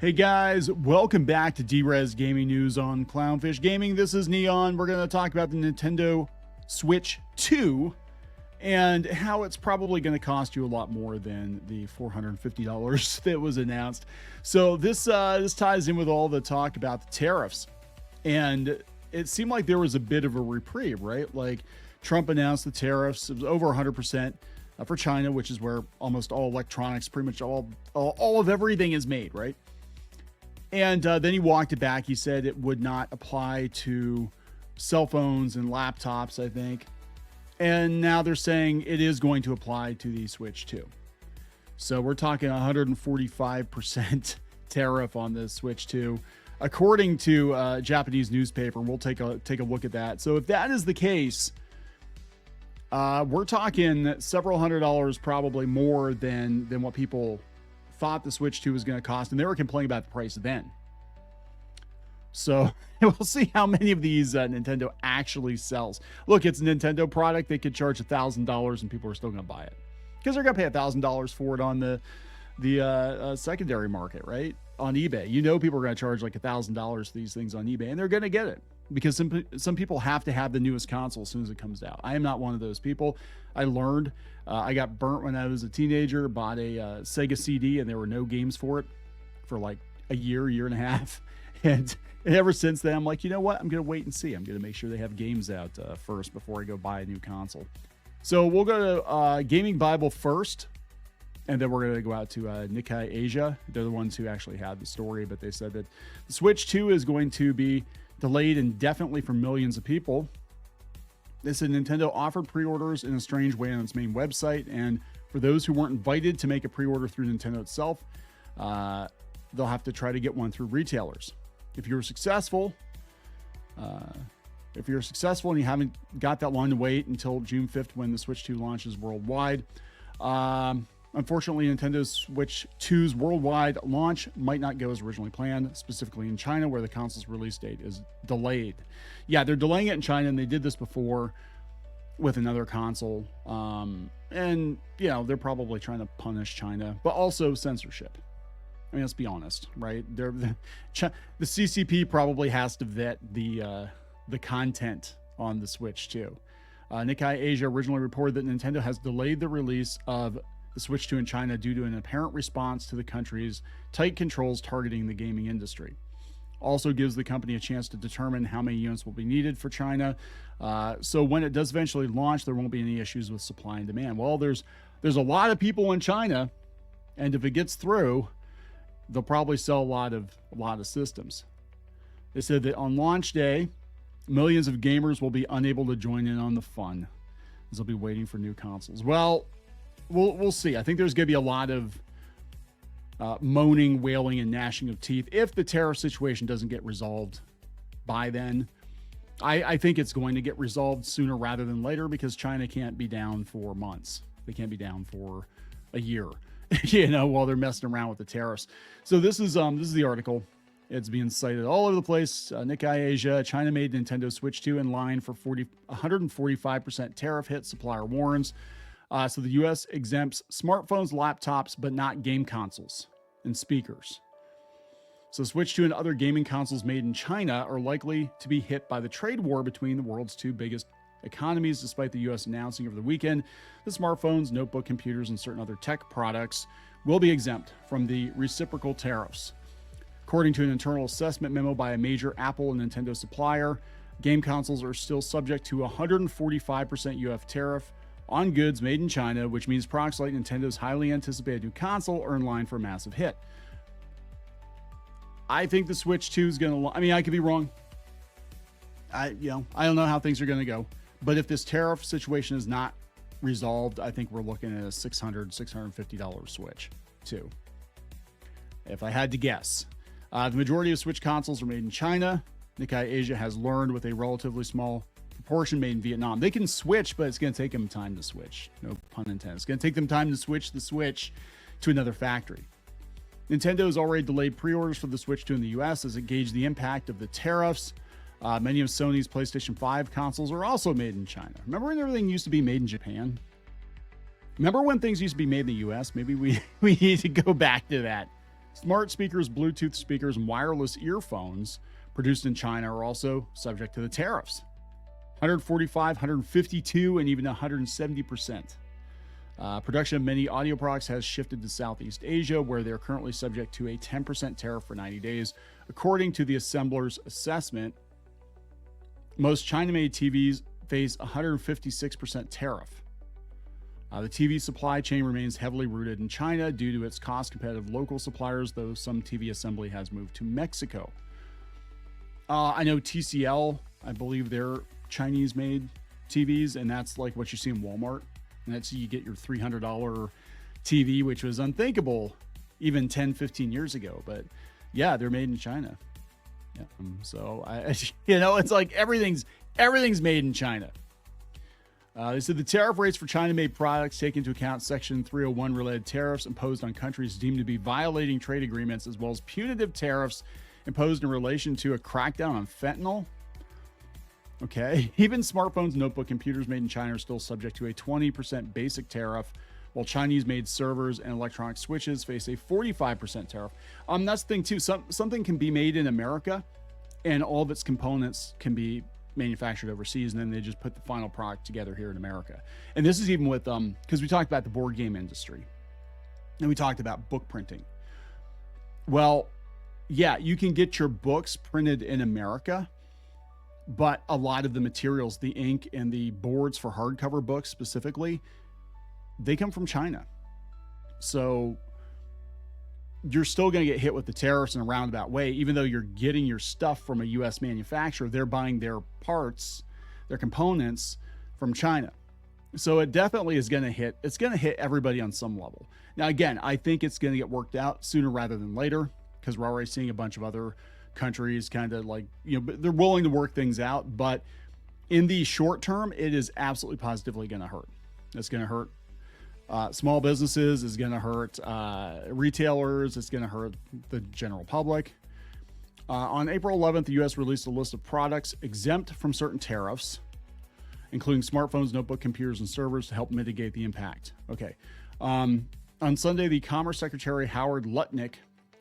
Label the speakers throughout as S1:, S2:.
S1: Hey guys, welcome back to D-Res Gaming News on Clownfish Gaming. This is Neon. We're going to talk about the Nintendo Switch 2 and how it's probably going to cost you a lot more than the $450 that was announced. So this ties in with all the talk about the tariffs. And it seemed like there was a bit of a reprieve, right? Like Trump announced the tariffs. It was over 100% for China, which is where almost all electronics, pretty much all of everything is made, right? And then he walked it back. He said it would not apply to cell phones and laptops, I think. And now they're saying it is going to apply to the Switch 2. So we're talking 145% tariff on the Switch 2, according to a Japanese newspaper. And we'll take a look at that. So if that is the case, we're talking several $100 probably more than what people thought the Switch 2 was going to cost, and they were complaining about the price then. So we'll see how many of these Nintendo actually sells. Look, it's a Nintendo product. They could charge $1,000 and people are still going to buy it because they're going to pay $1,000 for it on the secondary market, right? On eBay. You know, people are going to charge like $1,000 for these things on eBay, and they're going to get it because some people have to have the newest console as soon as it comes out. I am not one of those people. I learned. I got burnt when I was a teenager, bought a Sega CD, and there were no games for it for like a year and a half. And ever since then, I'm like, you know what? I'm going to wait and see. I'm going to make sure they have games out first before I go buy a new console. So we'll go to Gaming Bible first, and then we're going to go out to Nikkei Asia. They're the ones who actually had the story, but they said that the Switch 2 is going to be delayed indefinitely for millions of people. They said Nintendo offered pre-orders in a strange way on its main website, and for those who weren't invited to make a pre-order through Nintendo itself, they'll have to try to get one through retailers. If you're successful and you haven't got that long to wait until June 5th when the Switch 2 launches worldwide, unfortunately, Nintendo's Switch 2's worldwide launch might not go as originally planned, specifically in China, where the console's release date is delayed. Yeah, they're delaying it in China, and they did this before with another console. And, you know, they're probably trying to punish China, but also censorship. I mean, let's be honest, right? The CCP probably has to vet the content on the Switch 2. Nikkei Asia originally reported that Nintendo has delayed the release of the Switch 2 in China due to an apparent response to the country's tight controls targeting the gaming industry. Also gives the company a chance to determine how many units will be needed for China. So when it does eventually launch, there won't be any issues with supply and demand. Well, there's a lot of people in China, and if it gets through, they'll probably sell a lot of systems. They said that on launch day, millions of gamers will be unable to join in on the fun, as they'll be waiting for new consoles. Well, we'll see. I think there's going to be a lot of moaning, wailing, and gnashing of teeth if the tariff situation doesn't get resolved by then. I think it's going to get resolved sooner rather than later because China can't be down for months. They can't be down for a year, you know, while they're messing around with the tariffs. So this is the article. It's being cited all over the place. Nikkei Asia, China made Nintendo Switch 2 in line for 145% tariff hit, supplier warns. So the U.S. exempts smartphones, laptops, but not game consoles and speakers. So Switch 2 and other gaming consoles made in China are likely to be hit by the trade war between the world's two biggest economies, despite the U.S. announcing over the weekend that smartphones, notebook computers, and certain other tech products will be exempt from the reciprocal tariffs. According to an internal assessment memo by a major Apple and Nintendo supplier, game consoles are still subject to 145% UF tariff on goods made in China, which means products like Nintendo's highly anticipated new console are in line for a massive hit. I think the Switch 2 is going to, I mean, I could be wrong. I don't know how things are going to go, but if this tariff situation is not resolved, I think we're looking at a $650 Switch 2. If I had to guess, the majority of Switch consoles are made in China. Nikkei Asia has learned with a relatively small proportion made in Vietnam. They can switch, but it's going to take them time to switch. No pun intended. It's going to take them time to switch the Switch to another factory. Nintendo has already delayed pre-orders for the Switch 2 in the US as it gauged the impact of the tariffs. Many of Sony's PlayStation 5 consoles are also made in China. Remember when everything used to be made in Japan? Remember when things used to be made in the US? Maybe we need to go back to that. Smart speakers, Bluetooth speakers, and wireless earphones produced in China are also subject to the tariffs. 145, 152, and even 170%. Production of many audio products has shifted to Southeast Asia, where they're currently subject to a 10% tariff for 90 days. According to the assembler's assessment, most China-made TVs face 156% tariff. The TV supply chain remains heavily rooted in China due to its cost-competitive local suppliers, though some TV assembly has moved to Mexico. I know TCL, I believe they're Chinese-made TVs, and that's like what you see in Walmart. And that's you get your $300 TV, which was unthinkable even 10, 15 years ago. But yeah, they're made in China. Yeah. So it's like everything's made in China. They said the tariff rates for China-made products take into account Section 301 related tariffs imposed on countries deemed to be violating trade agreements, as well as punitive tariffs imposed in relation to a crackdown on fentanyl. Okay. Even smartphones and notebook computers made in China are still subject to a 20% basic tariff, while Chinese-made servers and electronic switches face a 45% tariff. That's the thing too. Something can be made in America, and all of its components can be manufactured overseas, and then they just put the final product together here in America. And this is even with because we talked about the board game industry, and we talked about book printing. Well, yeah, you can get your books printed in America, but a lot of the materials, the ink and the boards for hardcover books specifically, they come from China. So you're still going to get hit with the tariffs in a roundabout way, even though you're getting your stuff from a U.S. manufacturer. They're buying their parts, their components from China. So it definitely is going to hit. It's going to hit everybody on some level. Now, again, I think it's going to get worked out sooner rather than later, because we're already seeing a bunch of other countries kind of like, they're willing to work things out. But in the short term, it is absolutely positively going to hurt. It's going to hurt small businesses, is going to hurt retailers, it's going to hurt the general public. On April 11th, the U.S. released a list of products exempt from certain tariffs, including smartphones, notebook computers, and servers to help mitigate the impact. Okay. On Sunday, the Commerce Secretary Howard Lutnick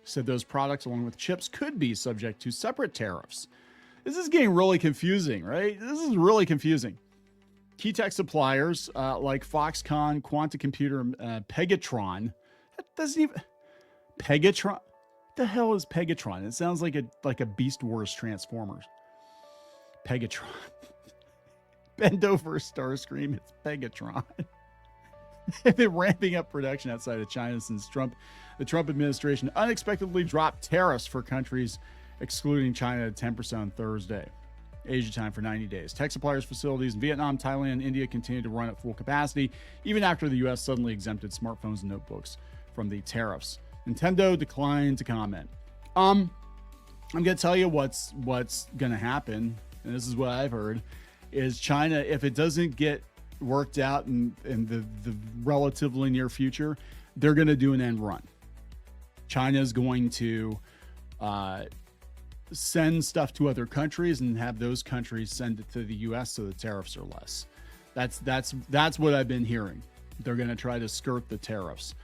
S1: said those products, along with chips, could be subject to separate tariffs. This is getting really confusing, right? This is really confusing. Key tech suppliers like Foxconn, Quanta Computer, Pegatron. That doesn't even... Pegatron? What the hell is Pegatron? It sounds like a Beast Wars Transformers. Pegatron. Bend over, Starscream. It's Pegatron. They've been ramping up production outside of China since the Trump administration unexpectedly dropped tariffs for countries excluding China at 10% on Thursday, Asia time, for 90 days. Tech suppliers' facilities in Vietnam, Thailand, and India continue to run at full capacity, even after the U.S. suddenly exempted smartphones and notebooks from the tariffs. Nintendo declined to comment. I'm going to tell you what's going to happen, and this is what I've heard, is China, if it doesn't get worked out in the relatively near future, they're going to do an end run. China is going to send stuff to other countries and have those countries send it to the U.S. so the tariffs are less. That's what I've been hearing. They're going to try to skirt the tariffs.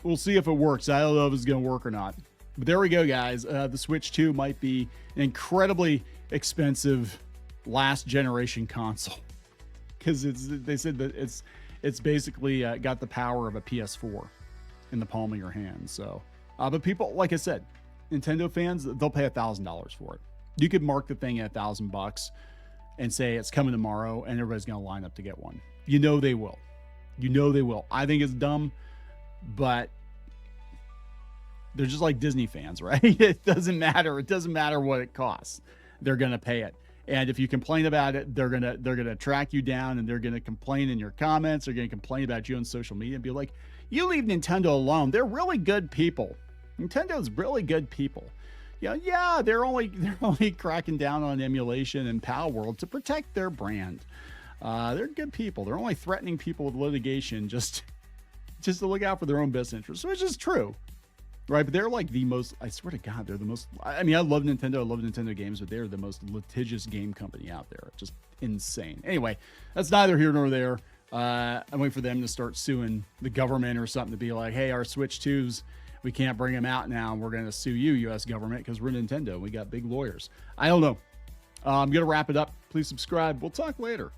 S1: We'll see if it works. I don't know if it's going to work or not. But there we go, guys. The Switch 2 might be an incredibly expensive last generation console, because they said that it's basically got the power of a PS4 in the palm of your hand. So, but people, like I said, Nintendo fans, they'll pay $1,000 for it. You could mark the thing at $1,000 and say it's coming tomorrow, and everybody's going to line up to get one. They will. They will. I think it's dumb, but they're just like Disney fans, right? It doesn't matter. It doesn't matter what it costs. They're going to pay it. And if you complain about it, they're gonna track you down, and they're gonna complain in your comments. They're gonna complain about you on social media and be like, "You leave Nintendo alone. They're really good people. Nintendo's really good people. Yeah, they're only cracking down on emulation and Pal World to protect their brand. They're good people. They're only threatening people with litigation just to look out for their own best interests," which is true. Right, but they're like the most, I swear to God, they're the most, I mean, I love Nintendo, I love Nintendo games, but they're the most litigious game company out there. Just insane. Anyway, that's neither here nor there. I'm waiting for them to start suing the government or something to be like, hey, our Switch 2s we can't bring them out now, and we're going to sue you, U.S. government, because we're Nintendo. We got big lawyers. I don't know. I'm going to wrap it up. Please subscribe. We'll talk later.